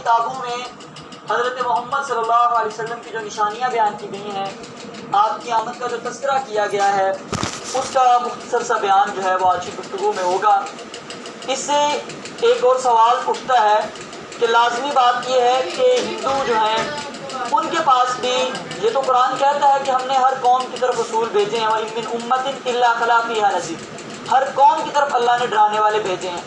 کتابوں میں حضرت محمد صلی اللہ علیہ وسلم کی جو نشانیاں بیان کی گئی ہیں، آپ کی آمد کا جو تذکرہ کیا گیا ہے، اس کا مختصر سا بیان جو ہے وہ آج کی گفتگو میں ہوگا۔ اس سے ایک اور سوال اٹھتا ہے کہ لازمی بات یہ ہے کہ ہندو جو ہیں ان کے پاس بھی یہ تو قرآن کہتا ہے کہ ہم نے ہر قوم کی طرف رسول بھیجے ہیں، وَإِن مِّنْ أُمَّةٍ إِلَّا خَلَا فِيهَا نَذِيرٌ، ہر قوم کی طرف اللہ نے ڈرانے والے بھیجے ہیں۔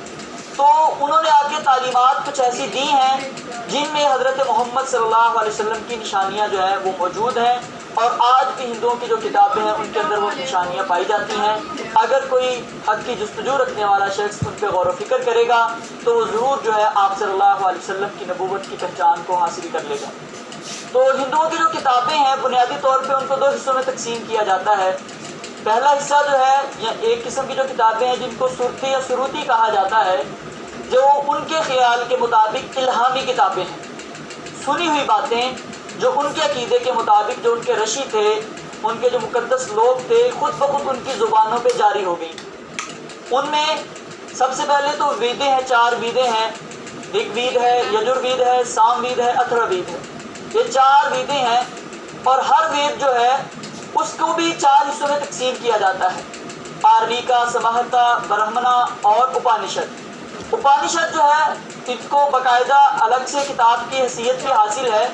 تو انہوں نے آگے تعلیمات کچھ ایسی دی ہیں جن میں حضرت محمد صلی اللہ علیہ وسلم کی نشانیاں جو ہے وہ موجود ہیں، اور آج بھی ہندوؤں کی جو کتابیں ہیں ان کے اندر وہ نشانیاں پائی جاتی ہیں۔ اگر کوئی حق کی جستجو رکھنے والا شخص ان پہ غور و فکر کرے گا تو وہ ضرور جو ہے آپ صلی اللہ علیہ وسلم کی نبوت کی پہچان کو حاصل کر لے گا۔ تو ہندوؤں کی جو کتابیں ہیں بنیادی طور پہ ان کو دو حصوں میں تقسیم کیا جاتا ہے۔ پہلا حصہ جو ہے یا ایک قسم کی جو کتابیں ہیں جن کو سرتی یا سروتی کہا جاتا ہے، جو ان کے خیال کے مطابق الہامی کتابیں ہیں، سنی ہوئی باتیں جو ان کے عقیدے کے مطابق، جو ان کے رشی تھے، ان کے جو مقدس لوگ تھے، خود بخود ان کی زبانوں پہ جاری ہو گئیں۔ ان میں سب سے پہلے تو ویدیں ہیں، 4 ویدیں ہیں، رگ وید ہے، یجر وید ہے، سام وید ہے، اتھرا وید ہے۔ یہ 4 ویدیں ہیں، اور ہر وید جو ہے اس کو بھی 4 حصوں میں تقسیم کیا جاتا ہے: آرویکا، سمہتا، برہمنا اور اپانشد۔ اپانشد جو ہے ان کو باقاعدہ الگ سے کتاب کی حیثیت بھی حاصل ہے،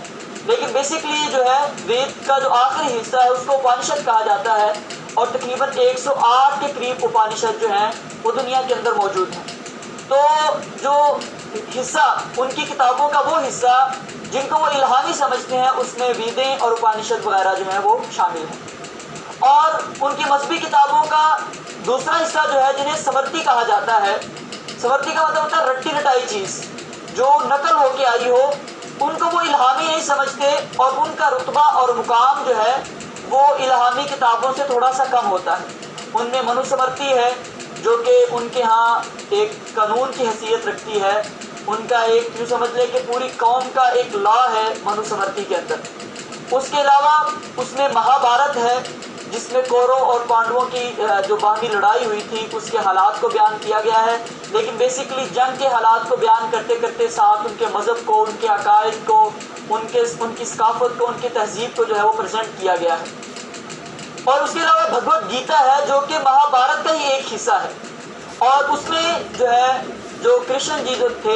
لیکن بیسکلی جو ہے وید کا جو آخری حصہ ہے اس کو اپانشد کہا جاتا ہے، اور تقریباً 108 کے قریب اپانشد جو ہیں وہ دنیا کے اندر موجود ہیں۔ تو جو حصہ ان کی کتابوں کا وہ حصہ جن کو وہ الہامی سمجھتے ہیں، اس میں ویدیں اور اپانشد وغیرہ جو ہیں وہ شامل ہیں۔ اور ان کی مذہبی کتابوں کا دوسرا حصہ جو ہے جنہیں سمرتی کہا جاتا ہے، سمرتی کا مطلب ہوتا ہے رٹی رٹائی چیز جو نقل ہو کے آئی ہو، ان کو وہ الہامی نہیں سمجھتے، اور ان کا رتبہ اور مقام جو ہے وہ الہامی کتابوں سے تھوڑا سا کم ہوتا ہے۔ ان میں منو سمرتی ہے جو کہ ان کے ہاں ایک قانون کی حیثیت رکھتی ہے، ان کا ایک یوں سمجھ لے کہ پوری قوم کا ایک لا ہے منو سمرتی کے اندر۔ اس کے علاوہ اس میں مہابھارت ہے جس میں کورو اور پانڈووں کی جو باہمی لڑائی ہوئی تھی اس کے حالات کو بیان کیا گیا ہے، لیکن بیسکلی جنگ کے حالات کو بیان کرتے کرتے ساتھ ان کے مذہب کو، ان کے عقائد کو، ان کی ثقافت کو، ان کی تہذیب کو جو ہے وہ پریزنٹ کیا گیا ہے۔ اور اس کے علاوہ بھگوت گیتا ہے جو کہ مہابھارت کا ہی ایک حصہ ہے، اور اس میں جو ہے جو کرشن جی جو تھے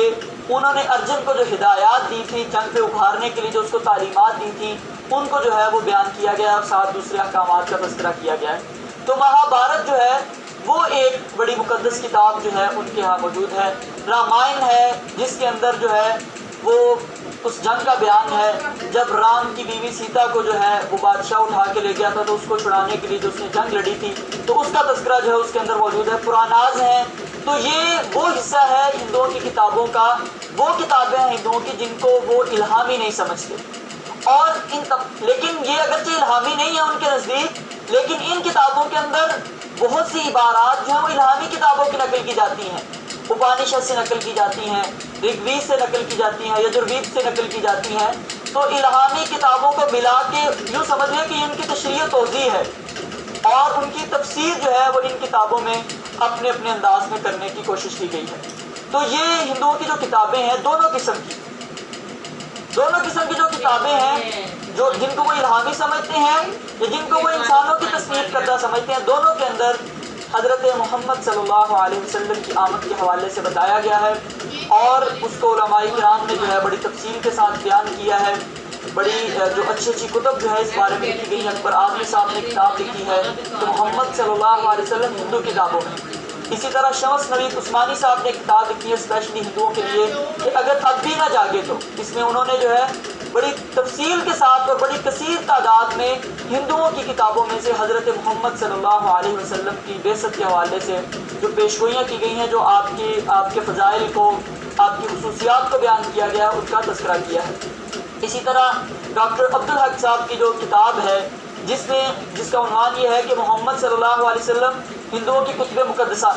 انہوں نے ارجن کو جو ہدایات دی تھی جنگ سے ابھارنے کے لیے، جو اس کو تعلیمات دی تھی، ان کو جو ہے وہ بیان کیا گیا ہے، اور ساتھ دوسرے احکامات کا تذکرہ کیا گیا ہے۔ تو مہابھارت جو ہے وہ ایک بڑی مقدس کتاب جو ہے ان کے ہاں موجود ہے۔ رامائن ہے جس کے اندر جو ہے وہ اس جنگ کا بیان ہے، جب رام کی بیوی سیتا کو جو ہے وہ بادشاہ اٹھا کے لے گیا تھا تو اس کو چھڑانے کے لیے جو اس نے جنگ لڑی تھی، تو اس کا تذکرہ جو ہے اس کے اندر موجود ہے۔ پراناز ہیں، تو یہ وہ حصہ ہے ہندوؤں کی کتابوں کا، وہ کتابیں ہیں ہندوؤں کی جن کو وہ الہامی نہیں سمجھتے، اور لیکن یہ اگرچہ الہامی نہیں ہے ان کے نزدیک، لیکن ان کتابوں کے اندر بہت سی عبارات جو ہیں وہ الہامی کتابوں کی نقل کی جاتی ہیں، اپانشد سے نقل کی جاتی ہیں، رگ وید سے نقل کی جاتی ہیں، یجر وید سے نقل کی جاتی ہیں۔ تو الہامی کتابوں کو ملا کے یوں سمجھیں کہ ان کی تشریح و توضیح ہے، اور ان کی تفسیر جو ہے وہ ان کتابوں میں اپنے اپنے انداز میں کرنے کی کوشش کی گئی ہے۔ تو یہ ہندوؤں کی جو کتابیں ہیں دونوں قسم کی جو کتابیں ہیں، جو جن کو وہ الہامی سمجھتے ہیں یا جن کو وہ انسانوں کی تصنیف کردہ سمجھتے ہیں، دونوں کے اندر حضرت محمد صلی اللہ علیہ وسلم کی آمد کے حوالے سے بتایا گیا ہے، اور اس کو علماء کرام نے جو ہے بڑی تفصیل کے ساتھ بیان کیا ہے۔ بڑی جو اچھی کتب جو ہے اس بارے میں لکھی گئی ہیں۔ اکبر اعظمی صاحب نے کتاب لکھی ہے کہ محمد صلی اللہ علیہ وسلم ہندو کتابوں میں۔ اسی طرح شمس نوید عثمانی صاحب نے کتاب لکھی ہے اسپیشلی ہندوؤں کے لیے کہ اگر اب بھی نہ جاگے تو، اس میں انہوں نے جو ہے بڑی تفصیل کے ساتھ اور بڑی کثیر تعداد میں ہندوؤں کی کتابوں میں سے حضرت محمد صلی اللہ علیہ وسلم کی بعثت کے حوالے سے جو پیشگوئیاں کی گئی ہیں، جو آپ کے فضائل کو، آپ کی خصوصیات کو بیان کیا گیا ہے، ان کا تذکرہ کیا ہے۔ اسی طرح ڈاکٹر عبدالحق صاحب کی جو کتاب ہے جس کا عنوان یہ ہے کہ محمد صلی اللہ علیہ وسلم ہندوؤں کی کتب مقدسہ،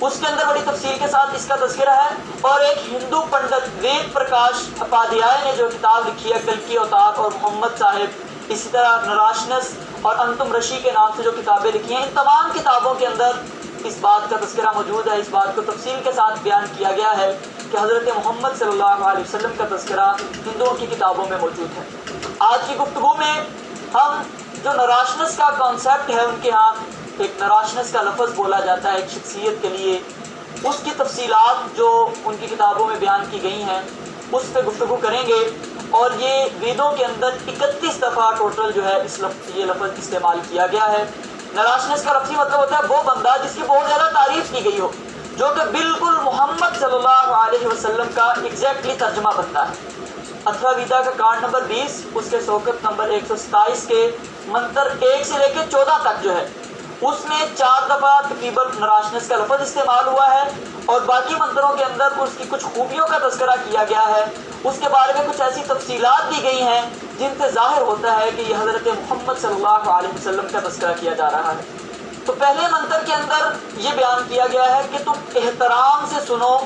اس کے اندر بڑی تفصیل کے ساتھ اس کا تذکرہ ہے۔ اور ایک ہندو پنڈت وید پرکاش اپادھیائے نے جو کتاب لکھی ہے کلکی اوتار اور محمد صاحب، اسی طرح نراشنس اور انتم رشی کے نام سے جو کتابیں لکھی ہیں، ان تمام کتابوں کے اندر اس بات کا تذکرہ موجود ہے، اس بات کو تفصیل کے ساتھ بیان کیا گیا ہے کہ حضرت محمد صلی اللہ علیہ وسلم کا تذکرہ ہندوؤں کی کتابوں میں موجود ہے۔ آج کی گفتگو میں ہم جو نراشنس کا کانسیپٹ ہے، ان کے ہاں ایک نراشنس کا لفظ بولا جاتا ہے ایک شخصیت کے لیے، اس کی تفصیلات جو ان کی کتابوں میں بیان کی گئی ہیں اس پہ گفتگو کریں گے۔ اور یہ ویدوں کے اندر 31 دفعہ ٹوٹل جو ہے یہ لفظ استعمال کیا گیا ہے۔ نراشنس کا لفظی مطلب ہوتا ہے وہ بندہ جس کی بہت زیادہ تعریف کی گئی ہو، جو کہ بالکل محمد صلی اللہ علیہ وسلم کا ایگزیکٹلی ترجمہ بنتا ہے۔ اتھرا ویدا کا کانڈ نمبر 20 اس کے سوکت نمبر 127 کے منتر 1 سے لے کے 14 تک جو ہے اس میں 4 دفعہ تقریباً نراشنس کا لفظ استعمال ہوا ہے، اور باقی منتروں کے اندر اس کی کچھ خوبیوں کا تذکرہ کیا گیا ہے، اس کے بارے میں کچھ ایسی تفصیلات دی گئی ہیں جن سے ظاہر ہوتا ہے کہ یہ حضرت محمد صلی اللہ علیہ وسلم کا تذکرہ کیا جا رہا ہے۔ تو پہلے منتر کے اندر یہ بیان کیا گیا ہے کہ تم احترام سے سنو،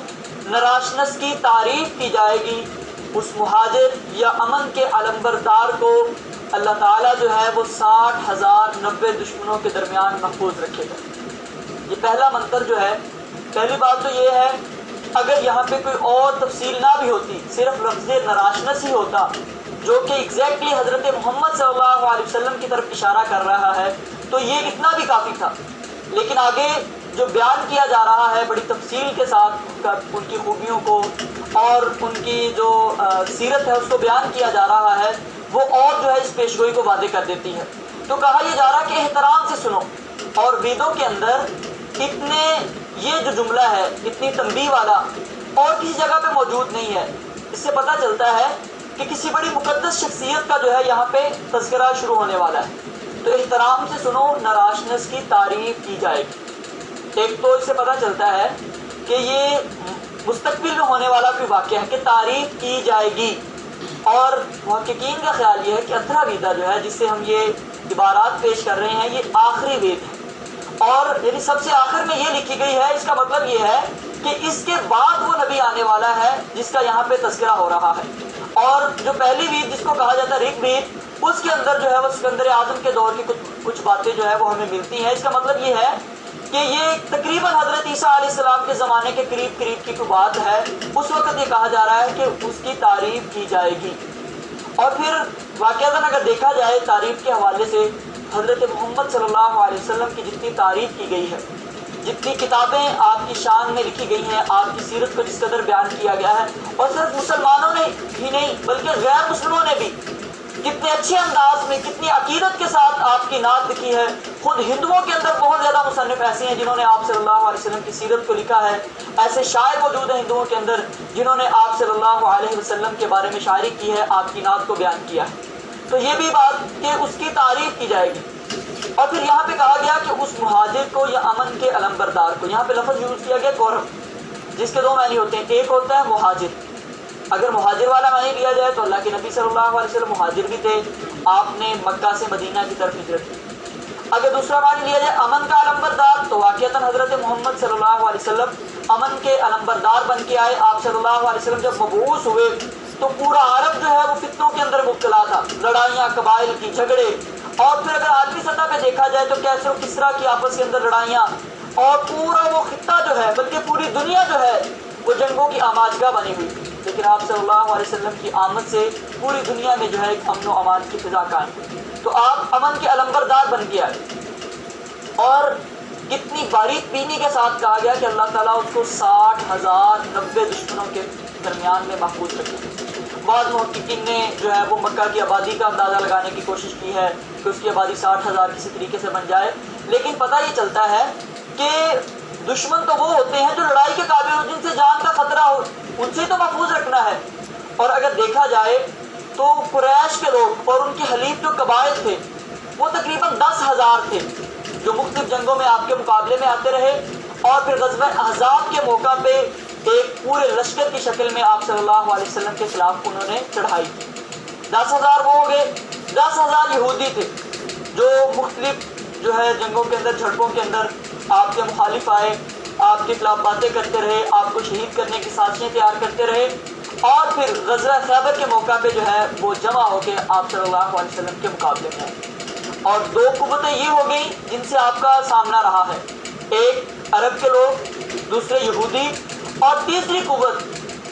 نراشنس کی تعریف کی جائے گی، اس مہاجر یا امن کے علمبردار کو اللہ تعالیٰ جو ہے وہ 60,090 دشمنوں کے درمیان محفوظ رکھے گا۔ یہ پہلا منتر جو ہے، پہلی بات تو یہ ہے اگر یہاں پہ کوئی اور تفصیل نہ بھی ہوتی، صرف لفظ نراشنس ہی ہوتا جو کہ ایگزیکٹلی حضرت محمد صلی اللہ علیہ وسلم کی طرف اشارہ کر رہا ہے، تو یہ اتنا بھی کافی تھا۔ لیکن آگے جو بیان کیا جا رہا ہے بڑی تفصیل کے ساتھ ان کی خوبیوں کو اور ان کی جو سیرت ہے اس کو بیان کیا جا رہا ہے، وہ اور جو ہے اس پیشگوئی کو واضح کر دیتی ہے۔ تو کہا یہ جا رہا کہ احترام سے سنو، اور ویدوں کے اندر اتنے یہ جو جملہ ہے اتنی تنبیہ والا اور کسی جگہ پہ موجود نہیں ہے۔ اس سے پتہ چلتا ہے کہ کسی بڑی مقدس شخصیت کا جو ہے یہاں پہ تذکرہ شروع ہونے والا ہے۔ تو احترام سے سنو، نراشنس کی تعریف کی جائے گی۔ ایک تو اس سے پتہ چلتا ہے کہ یہ مستقبل میں ہونے والا کوئی واقعہ ہے کہ تعریف کی جائے گی، اور محققین کا خیال یہ ہے کہ اتھرا ویدا جو ہے جس سے ہم یہ عبارات پیش کر رہے ہیں یہ آخری وید ہے، اور یعنی سب سے آخر میں یہ لکھی گئی ہے۔ اس کا مطلب یہ ہے کہ اس کے بعد وہ نبی آنے والا ہے جس کا یہاں پہ تذکرہ ہو رہا ہے۔ اور جو پہلی وید جس کو کہا جاتا ہے رگ وید، اس کے اندر جو ہے وہ سکندر اعظم کے دور کی کچھ باتیں جو ہے وہ ہمیں ملتی ہیں۔ اس کا مطلب یہ ہے کہ یہ تقریباً حضرت عیسیٰ علیہ السلام کے زمانے کے قریب کی کوئی بات ہے۔ اس وقت یہ کہا جا رہا ہے کہ اس کی تعریف کی جائے گی۔ اور پھر واقعتاً اگر دیکھا جائے تعریف کے حوالے سے حضرت محمد صلی اللہ علیہ وسلم کی جتنی تعریف کی گئی ہے، جتنی کتابیں آپ کی شان میں لکھی گئی ہیں، آپ کی سیرت کو جس قدر بیان کیا گیا ہے، اور صرف مسلمانوں نے ہی نہیں بلکہ غیر مسلموں نے بھی کتنے اچھے انداز میں کتنی عقیدت کے ساتھ آپ کی نعت لکھی ہے۔ خود ہندوؤں کے اندر بہت زیادہ مصنف ایسے ہیں جنہوں نے آپ صلی اللہ علیہ وسلم کی سیرت کو لکھا ہے، ایسے شاعر موجود ہیں ہندوؤں کے اندر جنہوں نے آپ صلی اللہ علیہ وسلم کے بارے میں شاعری کی ہے، آپ کی نعت کو بیان کیا ہے۔ تو یہ بھی بات کہ اس کی تعریف کی جائے گی۔ اور پھر یہاں پہ کہا گیا کہ اس مہاجر کو یا امن کے علمبردار کو، یہاں پہ لفظ یوز کیا گیا قرب، جس کے دو معنی ہوتے ہیں۔ ایک ہوتا ہے مہاجر، اگر مہاجر والا معنی لیا جائے تو اللہ کے نبی صلی اللہ علیہ وسلم مہاجر بھی تھے، آپ نے مکہ سے مدینہ کی طرف ہجرت کی۔ اگر دوسرا معنی لیا جائے امن کا علمبردار، تو واقعتاً حضرت محمد صلی اللہ علیہ وسلم امن کے علمبردار بن کے آئے۔ آپ صلی اللہ علیہ وسلم جب مبعوث ہوئے تو پورا عرب جو ہے وہ فتنوں کے اندر مبتلا تھا، لڑائیاں، قبائل کی جھگڑے، اور پھر اگر عالمی سطح پہ دیکھا جائے تو کیسر و کسریٰ کی آپس کے اندر لڑائیاں، اور پورا وہ خطہ جو ہے بلکہ پوری دنیا جو ہے وہ جنگوں کی آماجگاہ بنی ہوئی۔ لیکن آپ صلی اللہ علیہ وسلم کی آمد سے پوری دنیا میں جو ہے ایک امن و امان کی فضا قائم ہوئی۔ تو آپ امن کے علمبردار بن گیا، اور کتنی باریک بینی کے ساتھ کہا گیا کہ اللہ تعالیٰ اس کو 60,090 دشمنوں کے درمیان میں محفوظ رکھے۔ بعض محققین نے جو ہے وہ مکہ کی آبادی کا اندازہ لگانے کی کوشش کی ہے کہ اس کی آبادی 60,000 کسی طریقے سے بن جائے، لیکن پتہ یہ چلتا ہے کہ دشمن تو وہ ہوتے ہیں جو لڑائی کے قابل ہو، جن سے جان کا خطرہ ہو، ان سے تو محفوظ رکھنا ہے۔ اور اگر دیکھا جائے تو قریش کے لوگ اور ان کے حلیف جو قبائل تھے وہ تقریباً 10,000 تھے جو مختلف جنگوں میں آپ کے مقابلے میں آتے رہے، اور پھر غزوہ احزاب کے موقع پہ ایک پورے لشکر کی شکل میں آپ صلی اللہ علیہ وسلم کے خلاف انہوں نے چڑھائی کی۔ 10,000 وہ ہو گئے، 10,000 یہودی تھے جو مختلف جو ہے جنگوں کے اندر، جھڑپوں کے اندر آپ کے مخالف آئے، آپ کے خلاف باتیں کرتے رہے، آپ کو شہید کرنے کی سازشیں تیار کرتے رہے، اور پھر غزوہ خیبر کے موقع پہ جو ہے وہ جمع ہو کے آپ صلی اللہ علیہ وسلم کے مقابلے میں آئے۔ اور دو قوتیں یہ ہو گئیں جن سے آپ کا سامنا رہا ہے، ایک عرب کے لوگ، دوسرے یہودی، اور تیسری قوت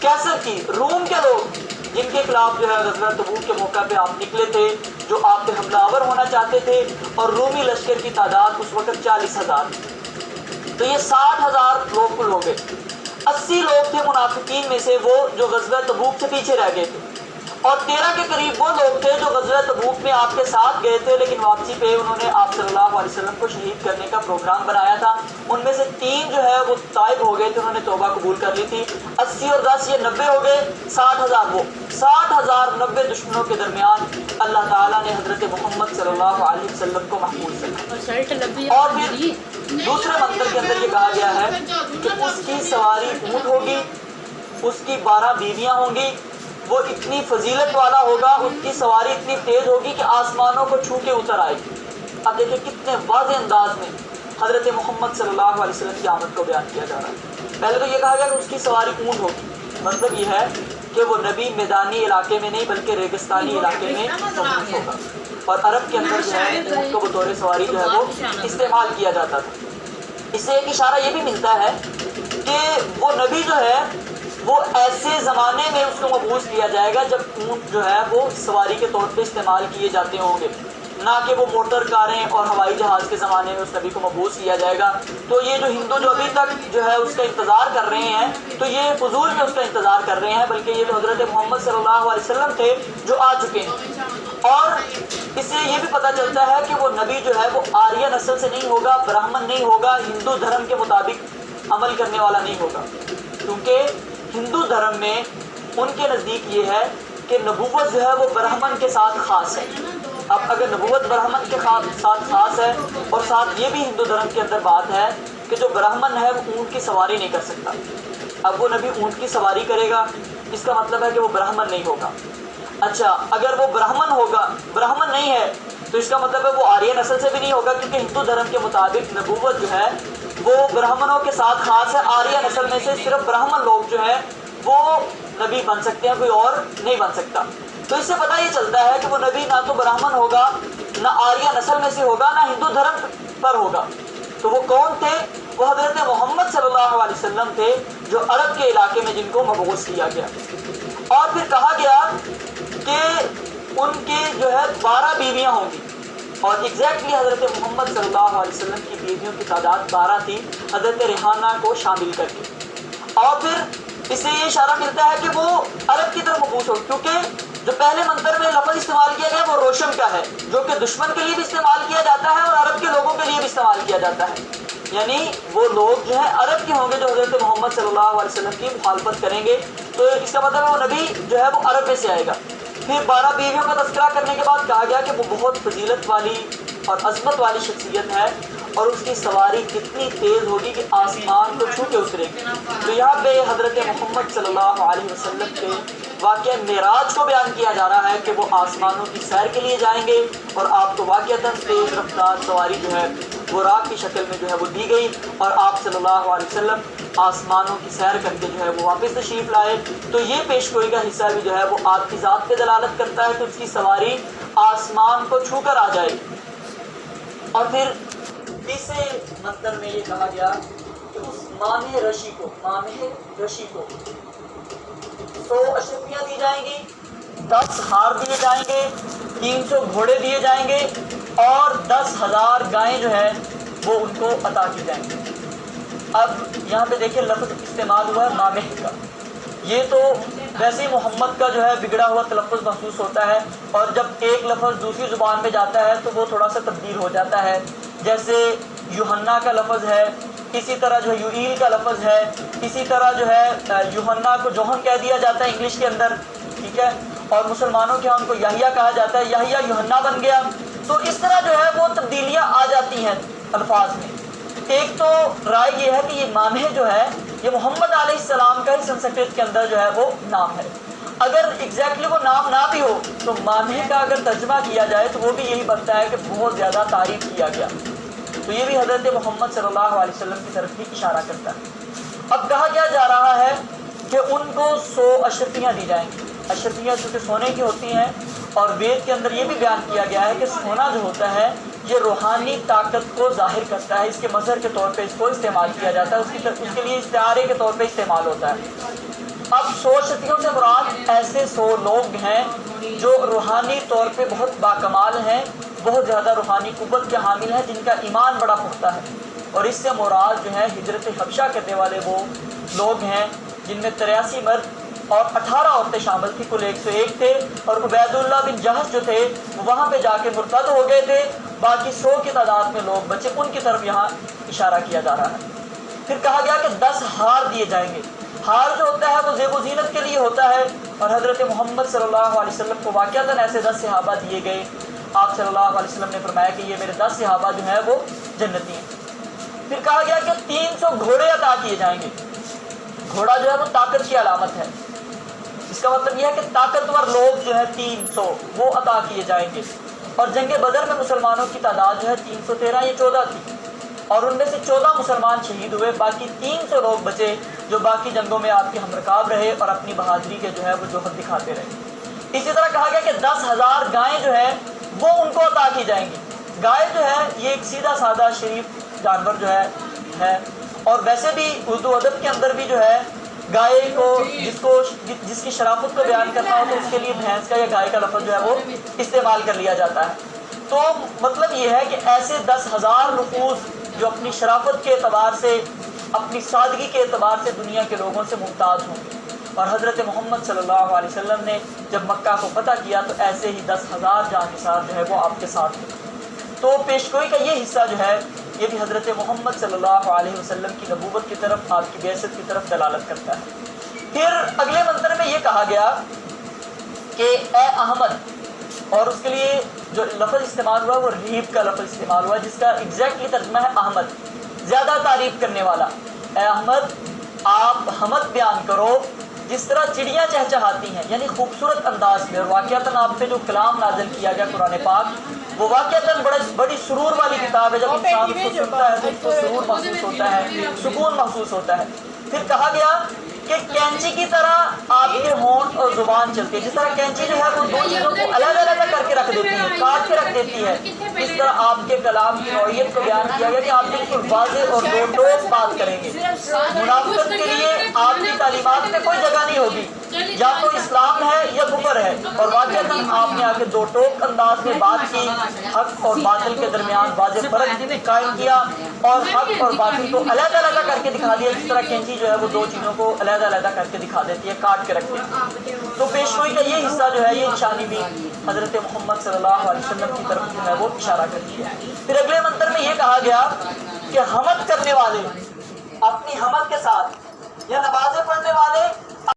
کیسر کی روم کے لوگ جن کے خلاف جو ہے غزوہ تبوک کے موقع پہ آپ نکلے تھے، جو آپ پہ حملہ آور ہونا چاہتے تھے، اور رومی لشکر کی تعداد اس وقت 40,000، تو یہ 60,000 لوگ کل ہو گئے۔ 80 لوگ تھے منافقین میں سے وہ جو غزوہ تبوک سے پیچھے رہ گئے تھے، اور 13 کے قریب وہ لوگ تھے جو غزوہ تبوک میں آپ کے ساتھ گئے تھے، لیکن واپسی پہ انہوں نے آپ صلی اللہ علیہ وسلم کو شہید کرنے کا پروگرام بنایا تھا۔ ان میں سے 3 جو ہے وہ تائب ہو گئے تھے، انہوں نے توبہ قبول کر لی تھی۔ 80 اور 10 یہ 90 ہو گئے، 60,000 وہ 60,000 90 دشمنوں کے درمیان اللہ تعالیٰ نے حضرت محمد صلی اللہ علیہ وسلم کو محفوظ رکھا۔ اور پھر دوسرے منتر کے اندر یہ کہا گیا ہے کہ اس کی سواری اونٹ ہوگی، اس کی 12 بیویاں ہوں گی، وہ اتنی فضیلت والا ہوگا، اس کی سواری اتنی تیز ہوگی کہ آسمانوں کو چھو کے اتر آئے گی۔ اب دیکھیں کتنے واضح انداز میں حضرت محمد صلی اللہ علیہ وسلم کی آمد کو بیان کیا جا رہا ہے۔ پہلے تو یہ کہا گیا کہ اس کی سواری اونٹ ہوگی، مطلب یہ ہے کہ وہ نبی میدانی علاقے میں نہیں بلکہ ریگستانی علاقے میں مبعوث ہوگا، اور عرب کے اندر جو ہے اونٹ کو بطور سواری جو ہے وہ استعمال کیا جاتا تھا۔ اس سے ایک اشارہ یہ بھی ملتا ہے کہ وہ نبی جو ہے وہ ایسے زمانے میں اس کو مبعوث کیا جائے گا جب اونٹ جو ہے وہ سواری کے طور پہ استعمال کیے جاتے ہوں گے، نہ کہ وہ موٹر کاریں اور ہوائی جہاز کے زمانے میں اس نبی کو مبعوث کیا جائے گا۔ تو یہ جو ہندو جو ابھی تک جو ہے اس کا انتظار کر رہے ہیں، تو یہ فضول میں اس کا انتظار کر رہے ہیں، بلکہ یہ تو حضرت محمد صلی اللہ علیہ وسلم تھے جو آ چکے ہیں۔ اور اس سے یہ بھی پتہ چلتا ہے کہ وہ نبی جو ہے وہ آریہ نسل سے نہیں ہوگا، برہمن نہیں ہوگا، ہندو دھرم کے مطابق عمل کرنے والا نہیں ہوگا، کیونکہ ہندو دھرم میں ان کے نزدیک یہ ہے کہ نبوت جو ہے وہ برہمن کے ساتھ خاص ہے۔ اب اگر نبوت برہمن کے ساتھ خاص ہے، اور ساتھ یہ بھی ہندو دھرم کے اندر بات ہے کہ جو برہمن ہے وہ اونٹ کی سواری نہیں کر سکتا، اب وہ نبی اونٹ کی سواری کرے گا، اس کا مطلب ہے کہ وہ برہمن نہیں ہوگا۔ اچھا، اگر وہ برہمن ہوگا، برہمن نہیں ہے، تو اس کا مطلب ہے وہ آریہ نسل سے بھی نہیں ہوگا، کیونکہ ہندو دھرم کے مطابق نبوت جو ہے وہ برہمنوں کے ساتھ خاص ہے۔ آریہ نسل میں سے صرف برہمن لوگ جو ہیں وہ نبی بن سکتے ہیں، کوئی اور نہیں بن سکتا۔ تو اس سے پتہ یہ چلتا ہے کہ وہ نبی نہ تو برہمن ہوگا، نہ آریہ نسل میں سے ہوگا، نہ ہندو دھرم پر ہوگا۔ تو وہ کون تھے؟ وہ حضرت محمد صلی اللہ علیہ وسلم تھے، جو عرب کے علاقے میں جن کو مبعوث کیا گیا۔ اور پھر کہا گیا کہ ان کے جو ہے 12 بیویاں ہوں گی، اور ایگزیکٹلی حضرت محمد صلی اللہ علیہ وسلم کی بیویوں کی تعداد 12 تھی، حضرت ریحانہ کو شامل کر کے۔ اور پھر اس سے یہ اشارہ ملتا ہے کہ وہ عرب کی طرف مبعوث ہو، کیونکہ جو پہلے منتر میں لفظ استعمال کیا گیا وہ روشن کا ہے، جو کہ دشمن کے لیے بھی استعمال کیا جاتا ہے اور عرب کے لوگوں کے لیے بھی استعمال کیا جاتا ہے، یعنی وہ لوگ جو ہے عرب کے ہوں گے جو حضرت محمد صلی اللہ علیہ وسلم کی مخالفت کریں گے، تو اس کا مطلب ہے وہ نبی جو ہے وہ عرب میں سے آئے گا۔ پھر 12 بیویوں کا تذکرہ کرنے کے بعد کہا گیا کہ وہ بہت فضیلت والی اور عظمت والی شخصیت ہے، اور اس کی سواری کتنی تیز ہوگی کہ آسمان کو چھو کے اترے گی۔ تو یہاں پہ حضرت محمد صلی اللہ علیہ وسلم کے واقعہ معراج کو بیان کیا جا رہا ہے کہ وہ آسمانوں کی سیر کے لیے جائیں گے، اور آپ کو واقعتاً تیز رفتار سواری جو ہے وہ راک کی شکل میں جو ہے وہ دی گئی، اور آپ صلی اللہ علیہ وسلم آسمانوں کی سیر کر کے جو ہے وہ واپس تشریف لائے۔ تو یہ پیش گوئی کا حصہ بھی جو ہے وہ آپ کی ذات پہ دلالت کرتا ہے کہ اس کی سواری آسمان کو چھو کر آ جائے۔ اور پھر تیسرے منتر میں یہ کہا گیا کہ اس مامہ رشی کو 100 اشرفیاں دی جائیں گی، 10 ہار دیے جائیں گے، 300 گھوڑے دیے جائیں گے، اور 10,000 گائیں جو ہے وہ ان کو عطا کی جائیں گی۔ اب یہاں پہ دیکھیں لفظ استعمال ہوا ہے مامہ کا، یہ تو ویسے ہی محمد کا جو ہے بگڑا ہوا تلفظ محسوس ہوتا ہے، اور جب ایک لفظ دوسری زبان میں جاتا ہے تو وہ تھوڑا سا تبدیل ہو جاتا ہے، جیسے یوحنا کا لفظ ہے، اسی طرح جو ہے یوئیل کا لفظ ہے، اسی طرح جو ہے یوحنا کو جوہن کہہ دیا جاتا ہے انگلش کے اندر، ٹھیک ہے، اور مسلمانوں کے ہاں ان کو یحییٰ کہا جاتا ہے، یحییٰ یوحنا بن گیا۔ تو اس طرح جو ہے وہ تبدیلیاں آ جاتی ہیں الفاظ میں۔ ایک تو رائے یہ ہے کہ یہ مامہ جو ہے یہ محمد علیہ السلام کا ہی سنسکرت کے اندر جو ہے وہ نام ہے، اگر ایگزیکٹلی وہ نام نہ بھی ہو تو مامہ کا اگر ترجمہ کیا جائے تو وہ بھی یہی بنتا ہے کہ بہت زیادہ تعریف کیا گیا، تو یہ بھی حضرت محمد صلی اللہ علیہ وسلم کی طرف ہی اشارہ کرتا ہے۔ اب کہا کیا جا رہا ہے کہ ان کو 100 اشرفیاں دی جائیں گی۔ اشرفیاں چونکہ سونے کی ہوتی ہیں، اور وید کے اندر یہ بھی بیان کیا گیا ہے کہ سونا جو ہوتا ہے یہ روحانی طاقت کو ظاہر کرتا ہے، اس کے مظہر کے طور پہ اس کو استعمال کیا جاتا ہے، اس کے لیے استعارے کے طور پہ استعمال ہوتا ہے۔ اب 100 شفیعوں سے مراد ایسے 100 لوگ ہیں جو روحانی طور پہ بہت باکمال ہیں، بہت زیادہ روحانی قوت کے حامل ہیں، جن کا ایمان بڑا پختہ ہے. اور اس سے مراد جو ہے ہجرت حبشہ کرنے والے وہ لوگ ہیں جن میں 83 مرد اور 18 عورتیں شامل تھی، کل 101 تھے. اور عبید اللہ بن جہش جو تھے وہ وہاں پہ جا کے مرتد ہو گئے تھے. باقی 100 کی تعداد میں لوگ بچے، ان کی طرف یہاں اشارہ کیا جا رہا ہے. پھر کہا گیا کہ 10 ہار دیے جائیں گے. ہار جو ہوتا ہے وہ زیب و زینت کے لیے ہوتا ہے، اور حضرت محمد صلی اللہ علیہ وسلم کو واقعتاً ایسے 10 صحابہ دیے گئے. آپ صلی اللہ علیہ وسلم نے فرمایا کہ یہ میرے 10 صحابہ جو ہیں وہ جنتی ہیں. پھر کہا گیا کہ 300 گھوڑے عطا کیے جائیں گے. گھوڑا جو ہے وہ طاقت کی علامت ہے. اس کا مطلب یہ ہے کہ طاقتور لوگ جو ہے 300 وہ عطا کیے جائیں گے. اور جنگ بدر میں مسلمانوں کی تعداد جو ہے 313 یا 14 تھی، اور ان میں سے 14 مسلمان شہید ہوئے. باقی 300 لوگ بچے جو باقی جنگوں میں آپ کے ہمرکاب رہے اور اپنی بہادری کے جو ہے وہ جوہر دکھاتے رہے. اسی طرح کہا گیا کہ 10,000 گائیں جو ہے وہ ان کو عطا کی جائیں گی. گائے جو ہے یہ ایک سیدھا سادہ شریف جانور جو ہے. اور ویسے بھی اردو ادب کے اندر بھی جو ہے گائے کو جس کی شرافت کو بیان کرنا ہو تو اس کے لیے بھینس کا یا گائے کا لفظ جو ہے وہ استعمال کر لیا جاتا ہے. تو مطلب یہ ہے کہ ایسے 10,000 نفوس جو اپنی شرافت کے اعتبار سے، اپنی سادگی کے اعتبار سے دنیا کے لوگوں سے ممتاز ہوں گے. اور حضرت محمد صلی اللہ علیہ وسلم نے جب مکہ کو فتح کیا تو ایسے ہی 10,000 جاں نثار جو ہے وہ آپ کے ساتھ تھے. تو پیشگوئی کا یہ حصہ جو ہے یہ بھی حضرت محمد صلی اللہ علیہ وسلم کی نبوت کی طرف، آپ کی بعثت کی طرف دلالت کرتا ہے. پھر اگلے منتر میں یہ کہا گیا کہ اے احمد، اور اس کے لیے جو لفظ استعمال ہوا وہ ریب کا لفظ استعمال ہوا جس کا ایگزیکٹلی ترجمہ ہے احمد، زیادہ تعریف کرنے والا. اے احمد آپ حمد بیان کرو جس طرح چڑیاں چہچہاتی ہیں، یعنی خوبصورت انداز میں. اور واقعتاً آپ پہ جو کلام نازل کیا گیا قرآن پاک وہ واقعتاً بڑی سرور والی کتاب ہے. جب انسان اس کو سنتا ہے تو اس کو سرور محسوس ہوتا ہے، سکون محسوس ہوتا ہے. پھر کہا گیا کہ کینچی کی طرح آپ کے ہونٹ اور زبان چلتی ہے. جس طرح کینچی جو ہے وہ دو چیزوں کو علیحدہ علیحدہ کر کے رکھ دیتی ہے، کاٹ کے رکھ دیتی ہے، اس طرح آپ کے کلام کی نوعیت کو بیان کیا گیا کہ آپ بالکل واضح اور دو ٹوک بات کریں گے. منافقت کے لیے آپ کی تعلیمات میں کوئی جگہ نہیں ہوگی، یا تو اسلام ہے یا کفر ہے. اور واقعتاً آپ نے آ کے دو ٹوک انداز میں بات کی، حق اور باطل کے درمیان واضح فرق قائم کیا اور حق اور باطل کو علیحدہ علیحدہ کر کے دکھا دیا. جس طرح کینچی جو ہے وہ دو چیزوں کو علیحدہ علیحدہ کر کے دکھا دیتی ہے، کاٹ کے رکھ دیتی ہے. تو پیشگوئی کا یہ حصہ جو ہے یہ نشانی بھی حضرت محمد صلی اللہ علیہ وسلم کی طرف جو ہے وہ اشارہ کرتی ہے. پھر اگلے منتر میں یہ کہا گیا کہ حمد کرنے والے اپنی حمد کے ساتھ یا نمازیں پڑھنے والے